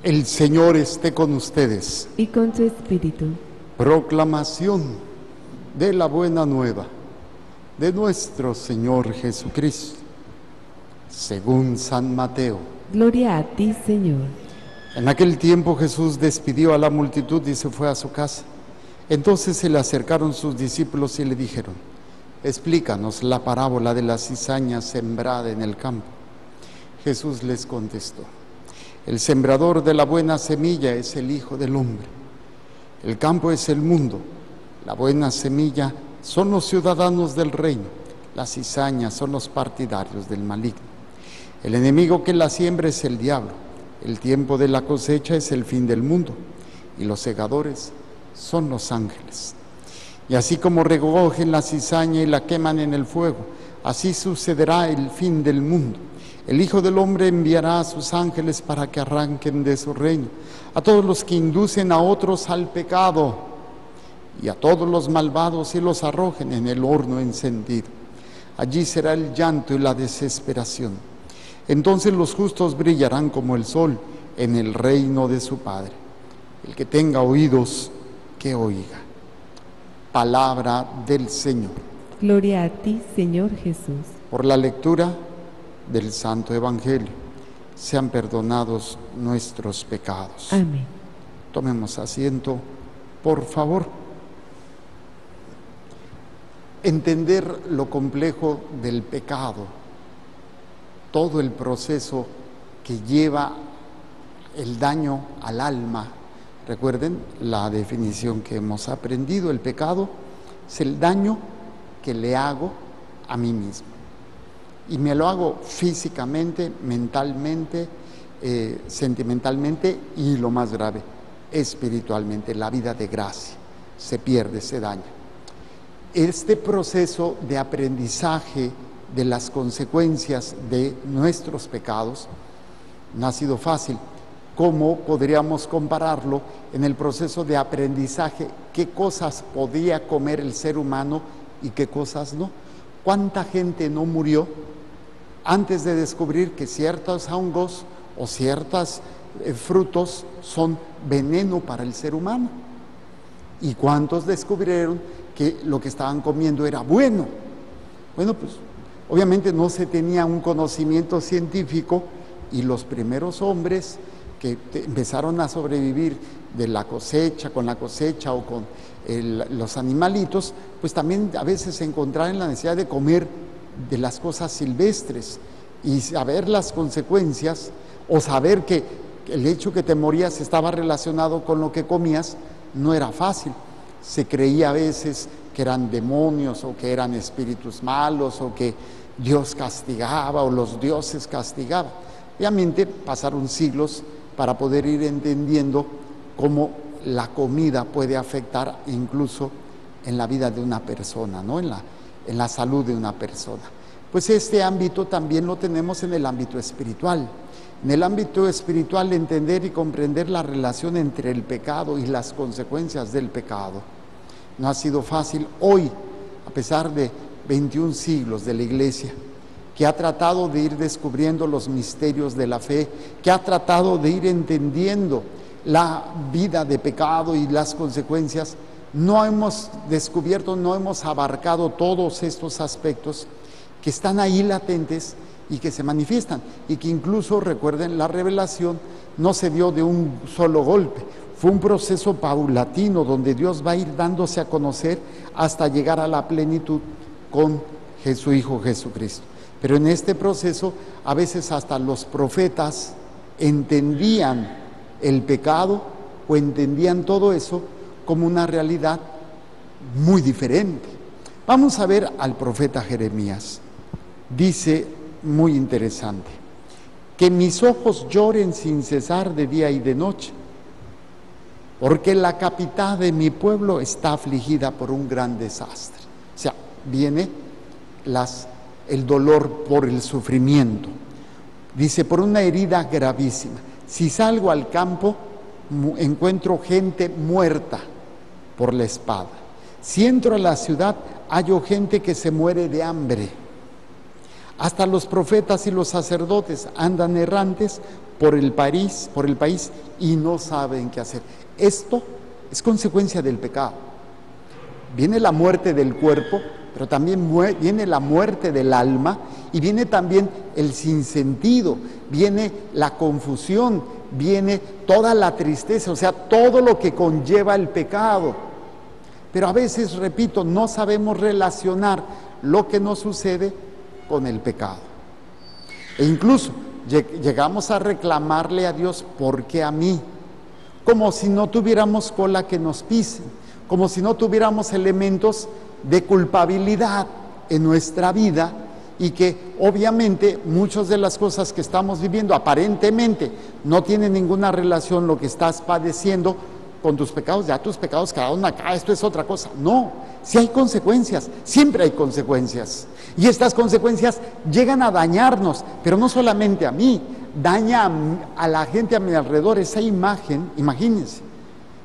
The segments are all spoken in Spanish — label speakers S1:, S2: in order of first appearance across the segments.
S1: El Señor esté con ustedes.
S2: Y con tu espíritu.
S1: Proclamación de la buena nueva de nuestro Señor Jesucristo, según San Mateo.
S2: Gloria a ti, Señor.
S1: En aquel tiempo Jesús despidió a la multitud y se fue a su casa. Entonces se le acercaron sus discípulos y le dijeron: explícanos la parábola de la cizaña sembrada en el campo. Jesús les contestó: el sembrador de la buena semilla es el Hijo del Hombre. El campo es el mundo. La buena semilla son los ciudadanos del reino. Las cizañas son los partidarios del maligno. El enemigo que la siembra es el diablo. El tiempo de la cosecha es el fin del mundo. Y los segadores son los ángeles. Y así como recogen la cizaña y la queman en el fuego, así sucederá el fin del mundo. El Hijo del Hombre enviará a sus ángeles para que arranquen de su reino a todos los que inducen a otros al pecado y a todos los malvados y los arrojen en el horno encendido. Allí será el llanto y la desesperación. Entonces los justos brillarán como el sol en el reino de su Padre. El que tenga oídos, que oiga. Palabra del Señor.
S2: Gloria a ti, Señor Jesús.
S1: Por la lectura del Santo Evangelio, sean perdonados nuestros pecados.
S2: Amén.
S1: Tomemos asiento, por favor. Entender lo complejo del pecado, todo el proceso que lleva el daño al alma. Recuerden la definición que hemos aprendido: el pecado es el daño que le hago a mí mismo. Y me lo hago físicamente, mentalmente, sentimentalmente y, lo más grave, espiritualmente. La vida de gracia se pierde, se daña. Este proceso de aprendizaje de las consecuencias de nuestros pecados no ha sido fácil. ¿Cómo podríamos compararlo en el proceso de aprendizaje? ¿Qué cosas podía comer el ser humano y qué cosas no? ¿Cuánta gente no murió antes de descubrir que ciertos hongos o ciertos frutos son veneno para el ser humano? ¿Y cuántos descubrieron que lo que estaban comiendo era bueno? Bueno, pues obviamente no se tenía un conocimiento científico, y los primeros hombres que empezaron a sobrevivir de la cosecha, con la cosecha o con los animalitos, pues también a veces se encontraban en la necesidad de comer de las cosas silvestres y saber las consecuencias, o saber que el hecho que te morías estaba relacionado con lo que comías, no era fácil. Se creía a veces que eran demonios o que eran espíritus malos o que Dios castigaba o los dioses castigaban. Obviamente pasaron siglos para poder ir entendiendo cómo la comida puede afectar incluso en la vida de una persona, ¿no? En la salud de una persona. Pues este ámbito también lo tenemos en el ámbito espiritual. En el ámbito espiritual, entender y comprender la relación entre el pecado y las consecuencias del pecado no ha sido fácil. Hoy, a pesar de 21 siglos de la Iglesia, que ha tratado de ir descubriendo los misterios de la fe, que ha tratado de ir entendiendo la vida de pecado y las consecuencias, no hemos descubierto, no hemos abarcado todos estos aspectos que están ahí latentes y que se manifiestan, y que incluso, recuerden, la revelación no se dio de un solo golpe, fue un proceso paulatino donde Dios va a ir dándose a conocer hasta llegar a la plenitud con su Hijo Jesucristo. Pero en este proceso, a veces hasta los profetas entendían el pecado o entendían todo eso como una realidad muy diferente. Vamos a ver al profeta Jeremías. Dice, muy interesante: que mis ojos lloren sin cesar de día y de noche, porque la capital de mi pueblo está afligida por un gran desastre. O sea, viene el dolor por el sufrimiento. Dice, por una herida gravísima. Si salgo al campo, encuentro gente muerta por la espada. Si entro a la ciudad, hallo gente que se muere de hambre. Hasta los profetas y los sacerdotes andan errantes por el país y no saben qué hacer. Esto es consecuencia del pecado. Viene la muerte del cuerpo, pero también viene la muerte del alma y viene también el sinsentido, viene la confusión, viene toda la tristeza, o sea, todo lo que conlleva el pecado. Pero a veces, repito, no sabemos relacionar lo que nos sucede con el pecado. E incluso llegamos a reclamarle a Dios, ¿por qué a mí? Como si no tuviéramos cola que nos pisen, como si no tuviéramos elementos de culpabilidad en nuestra vida y que obviamente muchas de las cosas que estamos viviendo aparentemente no tienen ninguna relación lo que estás padeciendo con tus pecados, ya tus pecados quedaron acá, esto es otra cosa. No, sí hay consecuencias, siempre hay consecuencias. Y estas consecuencias llegan a dañarnos, pero no solamente a mí, daña a la gente a mi alrededor. Esa imagen, imagínense,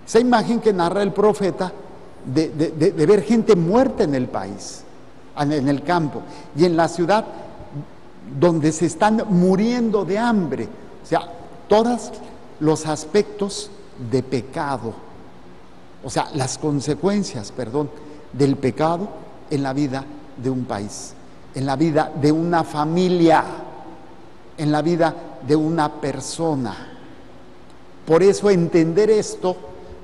S1: esa imagen que narra el profeta de ver gente muerta en el país, en el campo y en la ciudad donde se están muriendo de hambre. O sea, todos los aspectos de pecado, o sea, las consecuencias, del pecado en la vida de un país, en la vida de una familia, en la vida de una persona. Por eso entender esto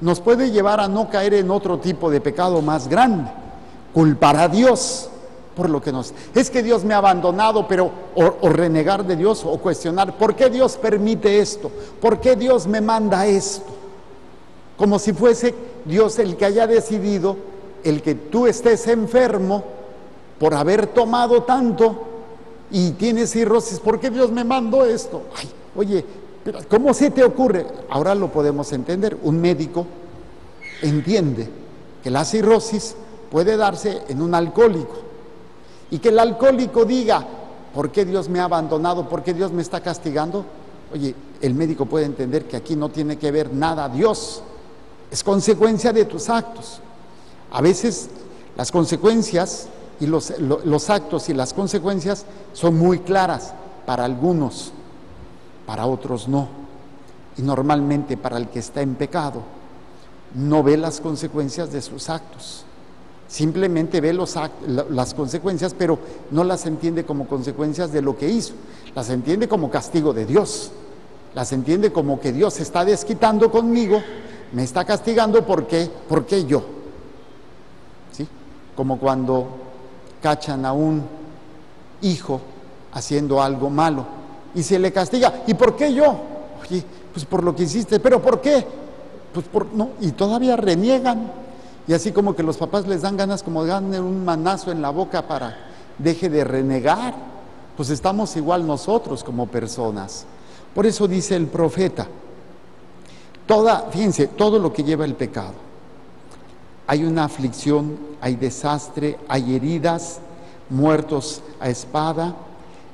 S1: nos puede llevar a no caer en otro tipo de pecado más grande, culpar a Dios por lo que nos... Es que Dios me ha abandonado, pero o renegar de Dios o cuestionar, ¿por qué Dios permite esto? ¿Por qué Dios me manda esto? Como si fuese Dios el que haya decidido el que tú estés enfermo por haber tomado tanto y tienes cirrosis. ¿Por qué Dios me mandó esto? Ay, oye, pero ¿cómo se te ocurre? Ahora lo podemos entender. Un médico entiende que la cirrosis puede darse en un alcohólico y que el alcohólico diga, ¿por qué Dios me ha abandonado? ¿Por qué Dios me está castigando? Oye, el médico puede entender que aquí no tiene que ver nada Dios, es consecuencia de tus actos. A veces las consecuencias y los actos y las consecuencias son muy claras para algunos, para otros no. Y normalmente para el que está en pecado no ve las consecuencias de sus actos. Simplemente ve las consecuencias, pero no las entiende como consecuencias de lo que hizo. Las entiende como castigo de Dios. Las entiende como que Dios se está desquitando conmigo, me está castigando, ¿por qué? ¿Por qué yo? ¿Sí? Como cuando cachan a un hijo haciendo algo malo y se le castiga. ¿Y por qué yo? Oye, pues por lo que hiciste. ¿Pero por qué? Pues no. Y todavía reniegan. Y así como que los papás les dan ganas, como dan un manazo en la boca para deje de renegar. Pues estamos igual nosotros como personas. Por eso dice el profeta, fíjense, todo lo que lleva el pecado. Hay una aflicción, hay desastre, hay heridas, muertos a espada,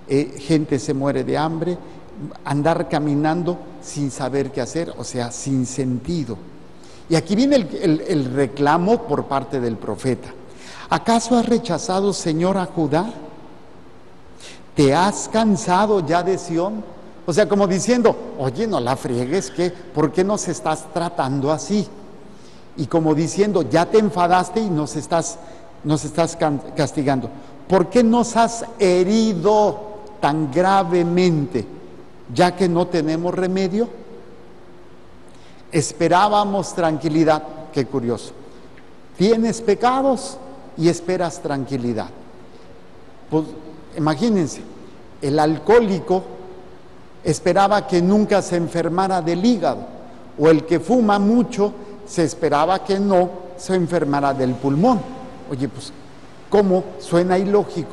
S1: gente se muere de hambre, andar caminando sin saber qué hacer, o sea, sin sentido. Y aquí viene el reclamo por parte del profeta. ¿Acaso has rechazado, Señor, a Judá? ¿Te has cansado ya de Sión? O sea, como diciendo, oye, no la friegues, ¿por qué nos estás tratando así? Y como diciendo, ya te enfadaste y nos estás castigando. ¿Por qué nos has herido tan gravemente, ya que no tenemos remedio? Esperábamos tranquilidad. Qué curioso. Tienes pecados y esperas tranquilidad. Pues imagínense, el alcohólico esperaba que nunca se enfermara del hígado, o el que fuma mucho se esperaba que no se enfermara del pulmón. Oye, pues, ¿cómo? Suena ilógico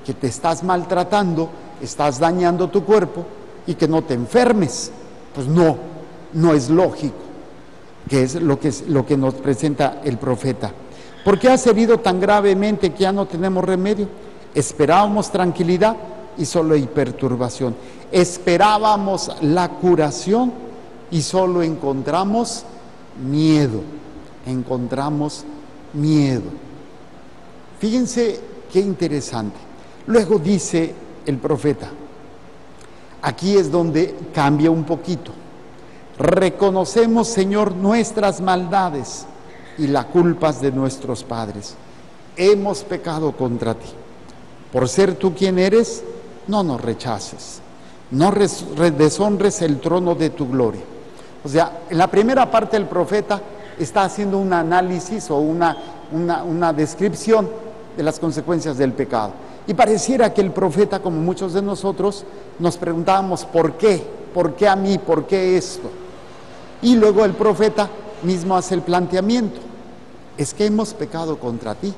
S1: que te estás maltratando, estás dañando tu cuerpo y que no te enfermes. Pues no es lógico, que es lo que nos presenta el profeta. ¿Por qué has herido tan gravemente que ya no tenemos remedio? Esperábamos tranquilidad y solo hay perturbación. Esperábamos la curación y solo encontramos miedo. Encontramos miedo. Fíjense qué interesante. Luego dice el profeta. Aquí es donde cambia un poquito. Reconocemos, Señor, nuestras maldades y las culpas de nuestros padres. Hemos pecado contra ti. Por ser tú quien eres, no nos rechaces. No deshonres el trono de tu gloria. O sea, en la primera parte el profeta está haciendo un análisis o una descripción de las consecuencias del pecado. Y pareciera que el profeta, como muchos de nosotros, nos preguntábamos ¿por qué? ¿Por qué a mí? ¿Por qué esto? Y luego el profeta mismo hace el planteamiento. Es que hemos pecado contra ti,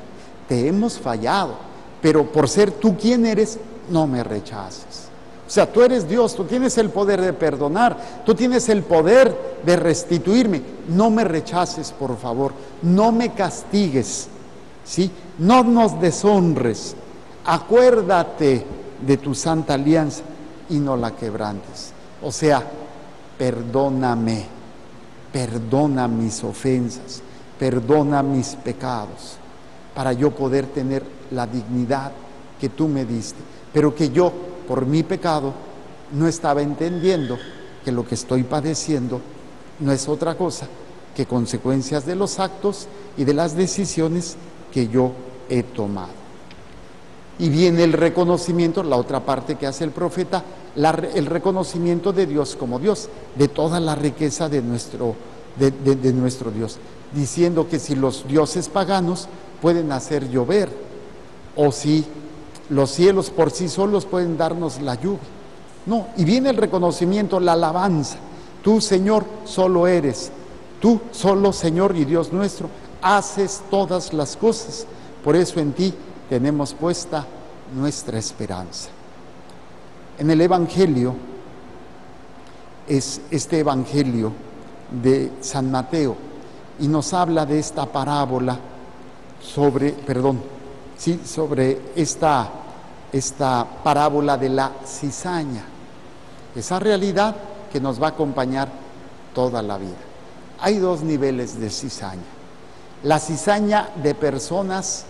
S1: te hemos fallado, pero por ser tú quien eres, no me rechaces. O sea, tú eres Dios, tú tienes el poder de perdonar, tú tienes el poder de restituirme. No me rechaces, por favor, no me castigues, ¿sí? No nos deshonres. Acuérdate de tu santa alianza y no la quebrantes. O sea, perdóname, perdona mis ofensas, perdona mis pecados, para yo poder tener la dignidad que tú me diste, pero que yo, por mi pecado, no estaba entendiendo que lo que estoy padeciendo no es otra cosa que consecuencias de los actos y de las decisiones que yo he tomado. Y viene el reconocimiento, la otra parte que hace el profeta, el reconocimiento de Dios como Dios, de toda la riqueza de nuestro Dios, diciendo que si los dioses paganos pueden hacer llover, o si los cielos por sí solos pueden darnos la lluvia. No, y viene el reconocimiento, la alabanza. Tú, Señor, solo eres, tú solo, Señor y Dios nuestro, haces todas las cosas. Por eso en ti tenemos puesta nuestra esperanza. En el Evangelio, es este Evangelio de San Mateo, y nos habla de esta parábola sobre esta parábola de la cizaña, esa realidad que nos va a acompañar toda la vida. Hay dos niveles de cizaña: la cizaña de personas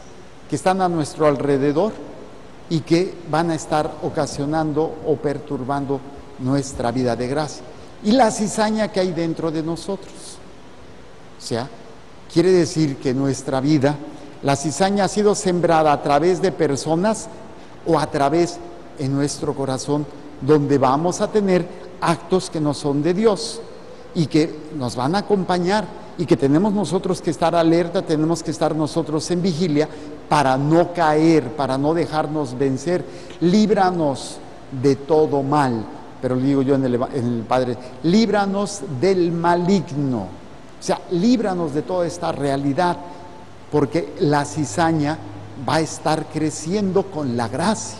S1: que están a nuestro alrededor y que van a estar ocasionando o perturbando nuestra vida de gracia, y la cizaña que hay dentro de nosotros. O sea, quiere decir que nuestra vida, la cizaña ha sido sembrada a través de personas o a través en nuestro corazón, donde vamos a tener actos que no son de Dios y que nos van a acompañar, y que tenemos nosotros que estar alerta, tenemos que estar nosotros en vigilia para no caer, para no dejarnos vencer. Líbranos de todo mal, pero digo yo en el Padre, líbranos del maligno. O sea, líbranos de toda esta realidad, porque la cizaña va a estar creciendo con la gracia,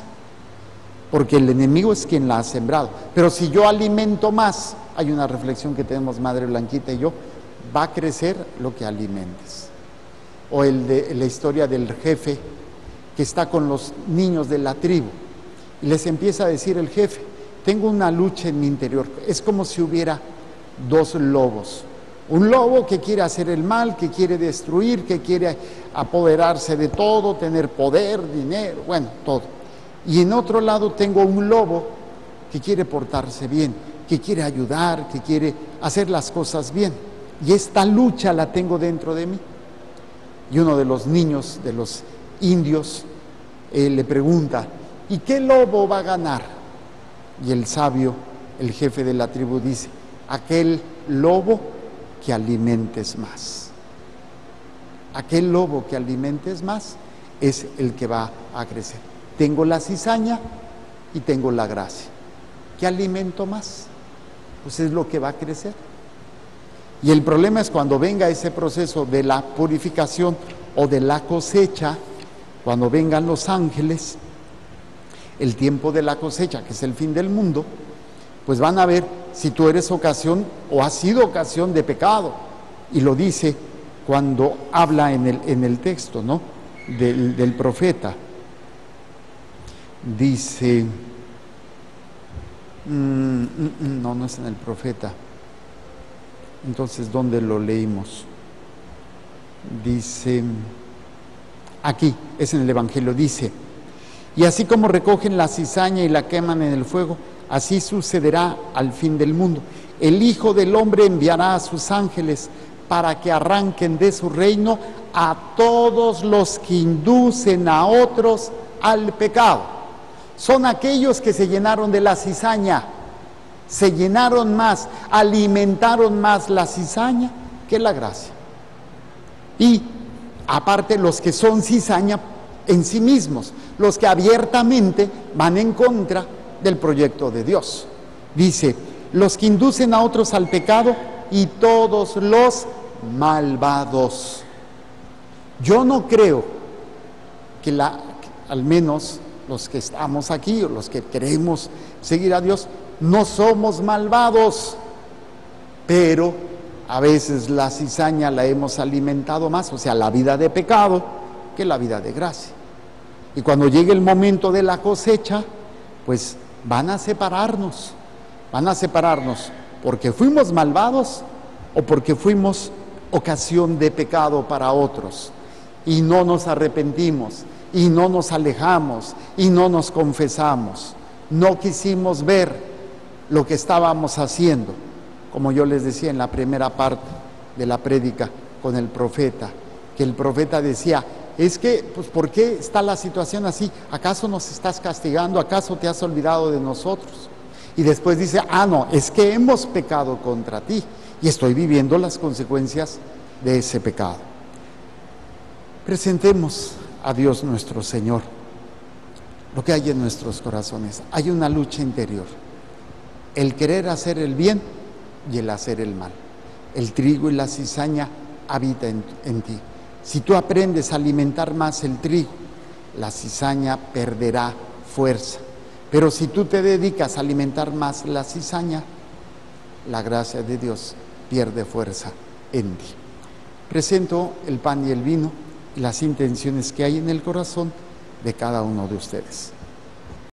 S1: porque el enemigo es quien la ha sembrado. Pero si yo alimento más, hay una reflexión que tenemos Madre Blanquita y yo, va a crecer lo que alimentes. O la historia del jefe que está con los niños de la tribu y les empieza a decir el jefe: tengo una lucha en mi interior. Es como si hubiera dos lobos. Un lobo que quiere hacer el mal, que quiere destruir, que quiere apoderarse de todo, tener poder, dinero, bueno, todo. Y en otro lado tengo un lobo que quiere portarse bien, que quiere ayudar, que quiere hacer las cosas bien. Y esta lucha la tengo dentro de mí. Y uno de los niños, de los indios, le pregunta: ¿y qué lobo va a ganar? Y el sabio, el jefe de la tribu, dice: aquel lobo que alimentes más. Aquel lobo que alimentes más es el que va a crecer. Tengo la cizaña y tengo la gracia. ¿Qué alimento más? Pues es lo que va a crecer. Y el problema es cuando venga ese proceso de la purificación o de la cosecha, cuando vengan los ángeles, el tiempo de la cosecha, que es el fin del mundo, pues van a ver si tú eres ocasión o has sido ocasión de pecado. Y lo dice cuando habla en el texto, ¿no?, del profeta. Dice, no es en el profeta. Entonces, ¿dónde lo leímos? Dice, aquí, es en el Evangelio, dice: Y así como recogen la cizaña y la queman en el fuego, así sucederá al fin del mundo. El Hijo del Hombre enviará a sus ángeles para que arranquen de su reino a todos los que inducen a otros al pecado. Son aquellos que se llenaron de la cizaña, se llenaron más, alimentaron más la cizaña que la gracia. Y aparte los que son cizaña en sí mismos, los que abiertamente van en contra del proyecto de Dios. Dice, los que inducen a otros al pecado y todos los malvados. Yo no creo que al menos los que estamos aquí o los que queremos seguir a Dios, no somos malvados, pero a veces la cizaña la hemos alimentado más, o sea, la vida de pecado, que la vida de gracia. Y cuando llegue el momento de la cosecha, pues van a separarnos porque fuimos malvados o porque fuimos ocasión de pecado para otros y no nos arrepentimos y no nos alejamos y no nos confesamos, no quisimos ver lo que estábamos haciendo, como yo les decía en la primera parte de la prédica con el profeta, que el profeta decía, es que, pues, ¿por qué está la situación así? ¿Acaso nos estás castigando? ¿Acaso te has olvidado de nosotros? Y después dice, no, es que hemos pecado contra ti y estoy viviendo las consecuencias de ese pecado. Presentemos a Dios nuestro Señor lo que hay en nuestros corazones. Hay una lucha interior, el querer hacer el bien y el hacer el mal. El trigo y la cizaña habitan en ti. Si tú aprendes a alimentar más el trigo, la cizaña perderá fuerza. Pero si tú te dedicas a alimentar más la cizaña, la gracia de Dios pierde fuerza en ti. Presento el pan y el vino y las intenciones que hay en el corazón de cada uno de ustedes.